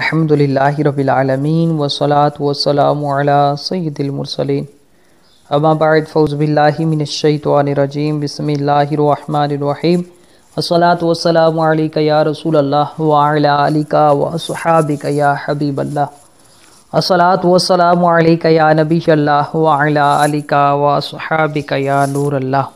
अल्हम्दुलिल्लाहि रब्बिल आलमीन वस्सलातु वस्सलामु अला सय्यिदिल मुरसलीन अम्मा बाद फ़ौज़ु बिल्लाहि मिनश शैतानिर रजीम बिस्मिल्लाहिर रहमानिर रहीम अस्सलातु वस्सलामु अलैका या रसूलल्लाह व अला आलिका व अस्हाबिका या हबीबल्लाह अस्सलातु वस्सलामु अलैका या नबियल्लाह व अला आलिका व अस्हाबिका या नूरल्लाह।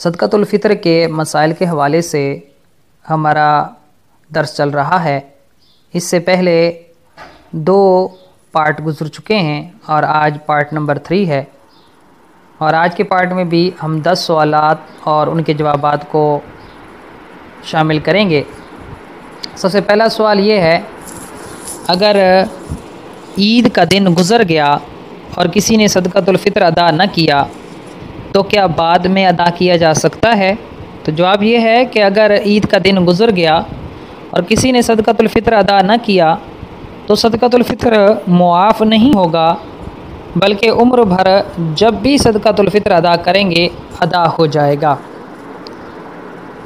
सदक़तुल फ़ितर के मसाइल के हवाले से हमारा दर्स चल रहा है। इससे पहले 2 पार्ट गुज़र चुके हैं और आज पार्ट नंबर 3 है। और आज के पार्ट में भी हम 10 सवालात और उनके जवाबात को शामिल करेंगे। सबसे पहला सवाल ये है, अगर ईद का दिन गुज़र गया और किसी ने सदक़तुल फ़ितर अदा न किया तो क्या बाद में अदा किया जा सकता है? तो जवाब ये है कि अगर ईद का दिन गुज़र गया और किसी ने सदक़तुल फ़ितर अदा न किया तो सदक़तुल फ़ितर मुआफ़ नहीं होगा, बल्कि उम्र भर जब भी सदक़तुल फ़ितर अदा करेंगे अदा हो जाएगा।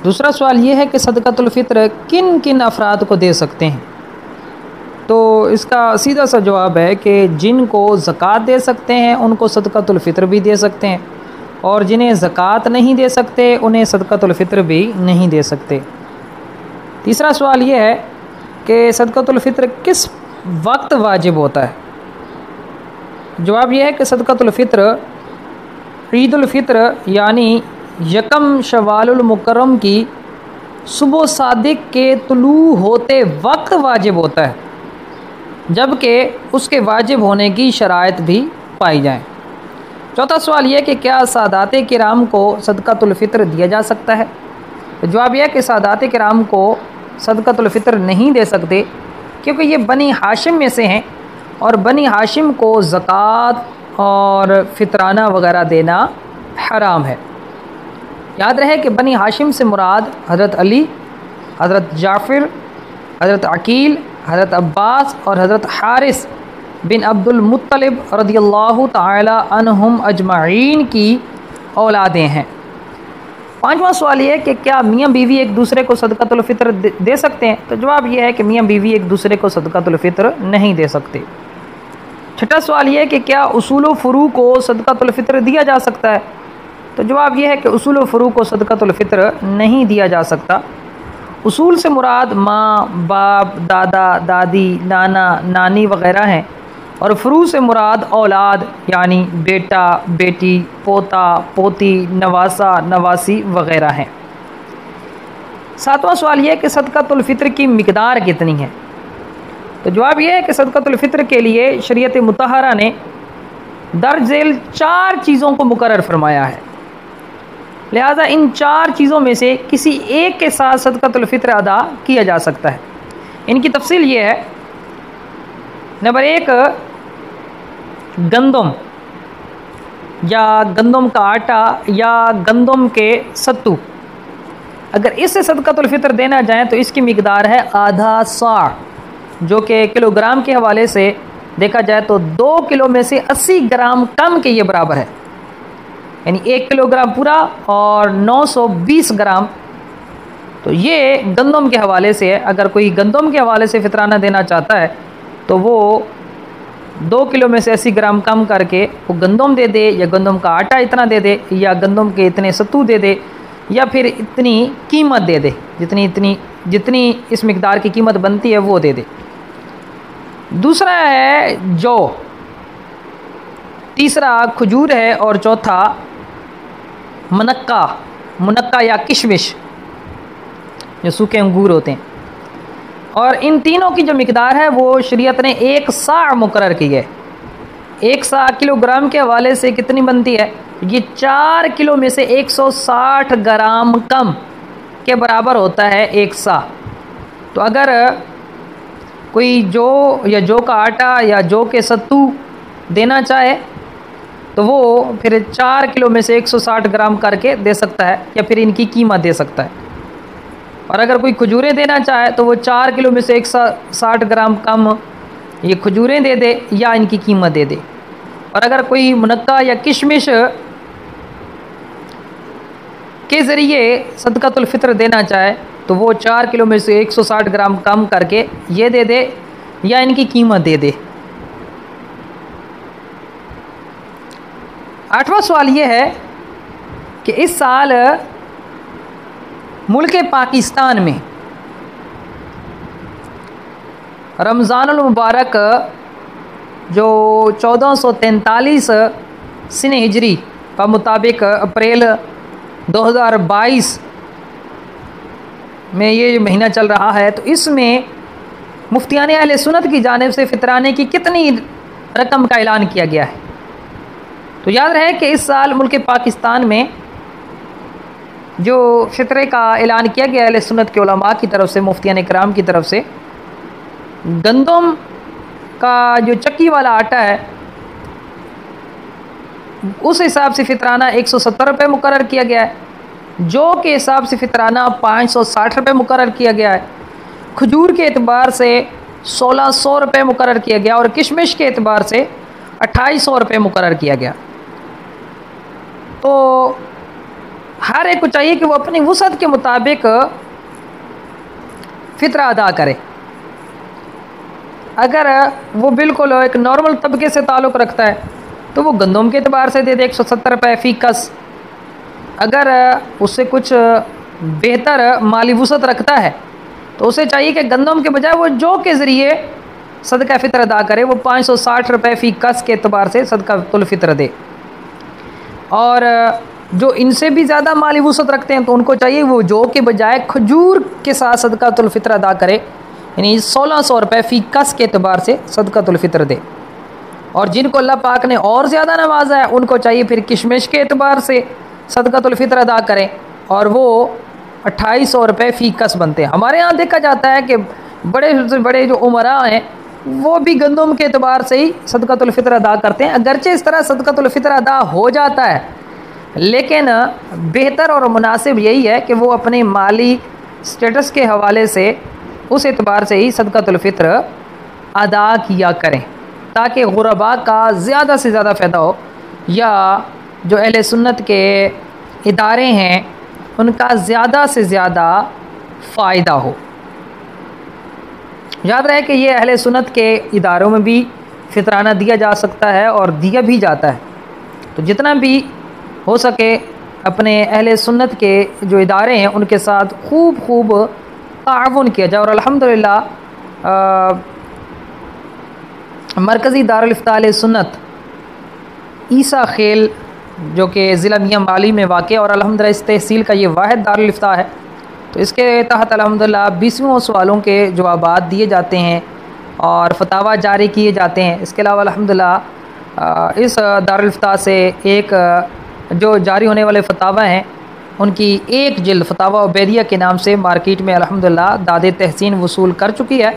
दूसरा सवाल ये है कि सदक़तुल फ़ितर किन किन अफराद को दे सकते हैं? तो इसका सीधा सा जवाब है कि जिनको ज़कात दे सकते हैं उनको सदक़तुल फ़ितर भी दे सकते हैं, और जिन्हें ज़कात नहीं दे सकते उन्हें सदक़तुल फ़ितर भी नहीं दे सकते। तीसरा सवाल ये है कि सदक़तुल फ़ितर किस वक्त वाजिब होता है? जवाब यह है कि सदक़तुल फ़ितर ईदुल फ़ितर यानी यकम शवालुल मुकर्रम की सुबह सादिक के तुलू होते वक्त वाजिब होता है, जबकि उसके वाजिब होने की शराइत भी पाई जाएँ। चौथा सवाल यह कि क्या सादाते किराम को सदक़तुल फ़ितर दिया जा सकता है? जवाब यह है कि सादाते किराम को सदक़तुल फ़ितर नहीं दे सकते, क्योंकि ये बनी हाशिम में से हैं और बनी हाशिम को ज़कात और फ़ितराना वगैरह देना हराम है। याद रहे कि बनी हाशिम से मुराद हज़रत अली, हज़रत जाफ़िर, हज़रत अकील, हज़रत अब्बास और हज़रत हारिस बिन अब्दुल मुत्तलिब रदियल्लाहु ताला अन्हुम अजमाइन की औलादें हैं। पांचवा सवाल ये है कि क्या मियाँ बीवी एक दूसरे को सदक़तुल फ़ितर दे सकते हैं? तो जवाब यह है कि मियाँ बीवी एक दूसरे को सदक़तुल फ़ितर नहीं दे सकते। छठा सवाल यह है कि क्या उसूल व फ़ुरू को सदक़तुल फ़ितर दिया जा सकता है? तो जवाब यह है कि उसूल व फ़ुरू को सदक़तुल फ़ितर नहीं दिया जा सकता। उसूल से मुराद माँ, बाप, दादा, दादी, नाना, नानी वग़ैरह हैं, और फ़ुरू से मुराद औलाद यानी बेटा, बेटी, पोता, पोती, नवासा, नवासी वग़ैरह हैं। सातवां सवाल यह है कि सदक़तुल फ़ितर की मिक़दार कितनी है? तो जवाब यह है कि सदक़तुल फ़ितर के लिए शरीयत मुतहरा ने दर्ज झेल 4 चीज़ों को मुकर्रर फरमाया है, लिहाजा इन 4 चीज़ों में से किसी एक के साथ सदक़तुल फ़ितर अदा किया जा सकता है। इनकी तफसील ये है, नंबर 1, गंदम या गंदम का आटा या गंदम के सत्तू। अगर इससे सदक़तुल फ़ितर देना जाए तो इसकी मिक़दार है आधा सा, जो कि किलोग्राम के हवाले से देखा जाए तो 2 किलो में से 80 ग्राम कम के ये बराबर है, यानी 1 किलोग्राम पूरा और 920 ग्राम। तो ये गंदम के हवाले से है। अगर कोई गंदम के हवाले से फ़ितराना देना चाहता है तो वो 2 किलो में से 80 ग्राम कम करके वो गंदम दे दे, या गंदम का आटा इतना दे दे, या गंदम के इतने सत्तू दे दे, या फिर इतनी कीमत दे दे, जितनी इस मिक़दार की कीमत बनती है वो दे दे। दूसरा है जौ, तीसरा खजूर है, और चौथा मुनक्का या किशमिश जो सूखे अंगूर होते हैं। और इन तीनों की जो मिक़दार है वो शरीयत ने 1 सा मुकर्रर की है। 1 सा किलोग्राम के हवाले से कितनी बनती है? ये 4 किलो में से 160 ग्राम कम के बराबर होता है 1 सा। तो अगर कोई जौ या जौ का आटा या जौ के सत्तू देना चाहे तो वो फिर 4 किलो में से 160 ग्राम करके दे सकता है, या फिर इनकी कीमत दे सकता है। और अगर कोई खजूरें देना चाहे तो वो 4 किलो में से 160 ग्राम कम ये खजूरें दे दे या इनकी कीमत दे दे। और अगर कोई मुनक्का या किशमिश के ज़रिए सदक़तुल फ़ितर देना चाहे तो वो 4 किलो में से 160 ग्राम कम करके ये दे दे या इनकी कीमत दे दे। 8वां सवाल ये है कि इस साल मुल्क पाकिस्तान में रमज़ानुल मुबारक जो 1443 सन हिजरी का मुताबिक अप्रैल 2022 में ये महीना चल रहा है, तो इसमें मुफ्तियान अहले सुन्नत की जानिब से फितराने की कितनी रकम का ऐलान किया गया है। तो याद रहे कि इस साल मुल्क पाकिस्तान में जो फितरे का ऐलान किया गया अहले सुन्नत के उलमा की तरफ से, मुफ्तियान इकराम की तरफ से, गंदम का जो चक्की वाला आटा है उस हिसाब से फितराना 170 रुपये मुकर्रर किया गया है, जौ के हिसाब से फितराना 560 रुपये मुकर्रर किया गया है, खजूर के एतबार से 1600 रुपये मुकर्रर किया गया और किशमिश के एतबार से 2800 रुपये मुकर्रर किया गया। तो हर एक को चाहिए कि वो अपनी वुसअत के मुताबिक फ़ितरा अदा करे। अगर वो बिल्कुल एक नॉर्मल तबके से ताल्लुक़ रखता है तो वो गंदम के एतबार से दे दे 170 रुपये फ़ी कस। अगर उससे कुछ बेहतर माली वुसअत रखता है तो उसे चाहिए कि गंदम के बजाय वो जौ के ज़रिए सदका फ़ितर अदा करे, वो 560 रुपये फ़ी कस के एतबार से सदकातुल फ़ितर दे। और जो इनसे भी ज़्यादा माली वुसअत रखते हैं तो उनको चाहिए वो जौ के बजाय खजूर के साथ सदकातुल फ़ितर अदा करे, यानी 1600 रुपये फ़ी कस के एतबार से सदकातुल फ़ितर दे। और जिनको अल्लाह पाक ने और ज़्यादा नवाजा है उनको चाहिए फिर किशमिश के एतबार से सदकातुल फ़ितर अदा करें, और वो 2800 रुपये फ़ी कस बनते हैं। हमारे यहाँ देखा जाता है कि बड़े से बड़े जो उमरा हैं वो भी गंदम के एतबार से ही सदकातुल फ़ितर अदा करते हैं। अगरचे इस तरह सदकातुल फ़ितर अदा हो जाता है, लेकिन बेहतर और मुनासिब यही है कि वो अपने माली स्टेटस के हवाले से उस एतबार से ही सदकातुल फ़ितर अदा किया करें, ताकि गुरबा का ज़्यादा से ज़्यादा फ़ायदा हो, या जो अहले सुन्नत के इदारे हैं उनका ज़्यादा से ज़्यादा फ़ायदा हो। याद रहे कि ये अहले सुन्नत के इदारों में भी फ़ितराना दिया जा सकता है और दिया भी जाता है। तो जितना भी हो सके अपने अहले सुन्नत के जो इदारे हैं उनके साथ खूब ताउन किया जाए। और अल्हम्दुलिल्लाह मरकज़ी दारुल इफ्ता अहले सुन्नत ईसा खेल जो कि ज़िला मियाँ माली में वाक़, और अल्हम्दुलिल्लाह इस तहसील का ये वाहिद दारुल इफ्ता है, तो इसके तहत अल्हम्दुलिल्लाह 20वें सवालों के जवाबात दिए जाते हैं और फतावा जारी किए जाते हैं। इसके अलावा अल्हम्दुलिल्लाह इस दारुल इफ्ता से एक जो जारी होने वाले फतावा हैं उनकी एक जिल्द फतावा उबैदिया के नाम से मार्केट में अल्हम्दुलिल्लाह दादे तहसीन वसूल कर चुकी है,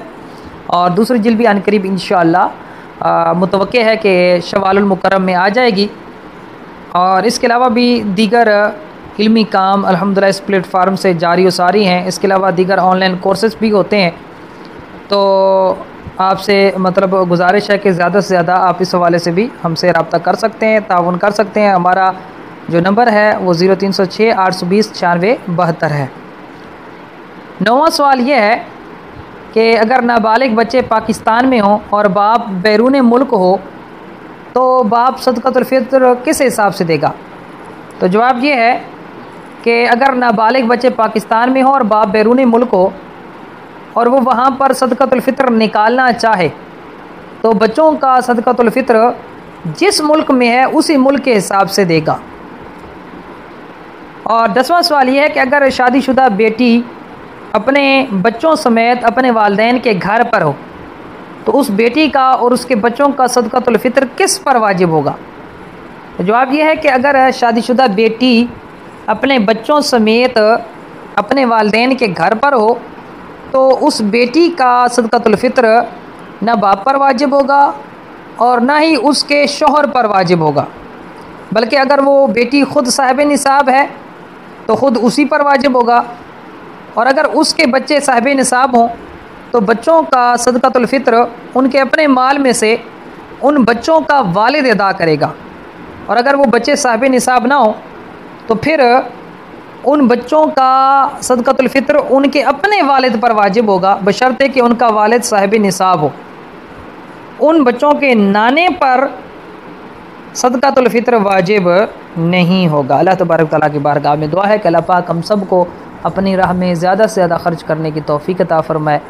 और दूसरी जिल्द भी अनकरीब इंशाअल्लाह मुतवक्के है कि शवालुल मुकर्रम में आ जाएगी। और इसके अलावा भी दीगर इल्मी काम अल्हम्दुलिल्लाह इस प्लेटफार्म से जारी व सारी हैं। इसके अलावा दीगर ऑनलाइन कोर्सेज़ भी होते हैं। तो आपसे मतलब गुजारिश है कि ज़्यादा से ज़्यादा आप इस हवाले से भी हमसे रब्ता कर सकते हैं, ताउन कर सकते हैं। हमारा जो नंबर है वो 0306 820 9672 है। 9वां सवाल ये है कि अगर नाबालिग बच्चे पाकिस्तान में हों और बाप बैरून मुल्क हो तो बाप सदकातुल फ़ितर किस हिसाब से देगा? तो जवाब ये है कि अगर नाबालिग बच्चे पाकिस्तान में हों और बाप बैरून मुल्क हो और वो वहाँ पर सदकातुल फ़ितर निकालना चाहे तो बच्चों का सदकातुल फ़ितर जिस मुल्क में है उसी मुल्क के हिसाब से देगा। और 10वां सवाल ये है कि अगर शादीशुदा बेटी अपने बच्चों समेत अपने वालिदैन के घर पर हो तो उस बेटी का और उसके बच्चों का सदकातुल फ़ितर किस पर वाजिब होगा? तो जवाब यह है कि अगर शादीशुदा बेटी अपने बच्चों समेत अपने वालिदैन के घर पर हो तो उस बेटी का सदकातुल फ़ितर न बाप पर वाजिब होगा और ना ही उसके शौहर पर वाजिब होगा, बल्कि अगर वो बेटी ख़ुद साहिब निसाब है तो ख़ुद उसी पर वाजिब होगा, और अगर उसके बच्चे साहिब निसाब हों तो बच्चों का सदकातुल फ़ितर उनके अपने माल में से उन बच्चों का वालिद अदा करेगा। और अगर वो बच्चे साहिब निसाब ना हो तो फिर उन बच्चों का सदक़तुल फ़ित्र उनके अपने वालिद पर वाजिब होगा, बशर्ते कि उनका वालिद साहिब निसाब हो। उन बच्चों के नाने पर सदक़तुल फ़ित्र वाजिब नहीं होगा। अल्लाह तबारक तआला की बारगाह में दुआ है कि अल्लाह पाक हम सब को अपनी राह में ज़्यादा से ज़्यादा ख़र्च करने की तौफ़ीक़ अता फ़रमाए।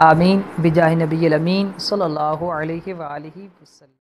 आमीन बिजाहि नबिय्यिल अमीन सल्लल्लाहु अलैहि व आलिहि वसल्लम।